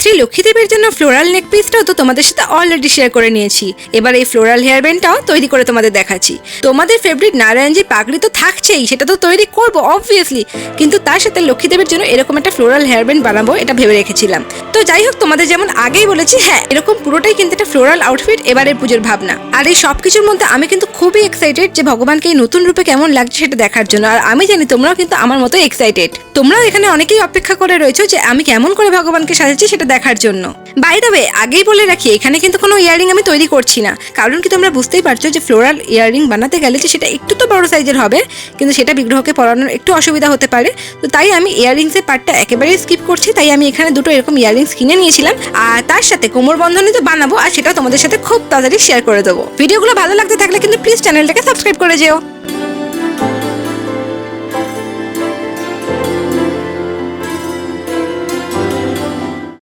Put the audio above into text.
শ্রী লক্ষ্মীদেবের জন্য ফ্লোরাল নেক পিসটাও তো তোমাদের সাথে অলরেডি শেয়ার করে নিয়েছি। এবার এই ফ্লোরাল হেয়ার ব্যান্ডটাও তৈরি করে তোমাদের দেখাচ্ছি। তোমাদের ফেভারিট নারায়ণজির পাগড়ি তো থাকছেই, সেটা তো তৈরি করবো অবভিয়াসলি, কিন্তু তার সাথে লক্ষ্মীদেবের জন্য এরকম একটা ফ্লোরাল হেয়ার ব্যান্ড বানাবো, এটা ভেবে রেখেছিলাম। তো যাই হোক, তোমাদের যেমন আগেই বলেছি, হ্যাঁ এরকম পুরোটাই কিন্তু একটা ফ্লোরাল আউটফিট এবারের পুজোর ভাবনা। আর এই সবকিছুর মধ্যে আমি কিন্তু খুবই এক্সাইটেড যে ভগবানকে এই নতুন রূপে কেমন লাগছে সেটা দেখার জন্য। আর আমি জানি তোমরাও কিন্তু আমার মতো এক্সাইটেড। তোমরাও এখানে অনেকেই অপেক্ষা করে রয়েছো যে আমি কেমন করে ভগবানকে সাজাচ্ছি সেটা দেখার জন্য। বাই দ্য ওয়ে, আগেই বলে রাখি, এখানে কিন্তু কোনো ইয়াররিং আমি তৈরি করছি না, কারণ কি তোমরা বুঝতেই পারছো যে ফ্লোরাল ইয়াররিং বানাতে গেলে যে সেটা একটু তো বড় সাইজের হবে, কিন্তু সেটা বিগ্রহকে পরানোর একটু অসুবিধা হতে পারে। তো তাই আমি ইয়াররিংসের পার্টটা একেবারেই স্কিপ করছি। তাই আমি এখানে দুটো এরকম ইয়াররিংস কিনে নিয়েছিলাম, আর তার সাথে কোমর বন্ধনী তো বানাবো, আর সেটা তোমাদের সাথে খুব তাড়াতাড়ি শেয়ার করে দেবো। ভিডিওগুলো ভালো লাগতে থাকলে কিন্তু প্লিজ চ্যানেলটাকে সাবস্ক্রাইব করে যেও।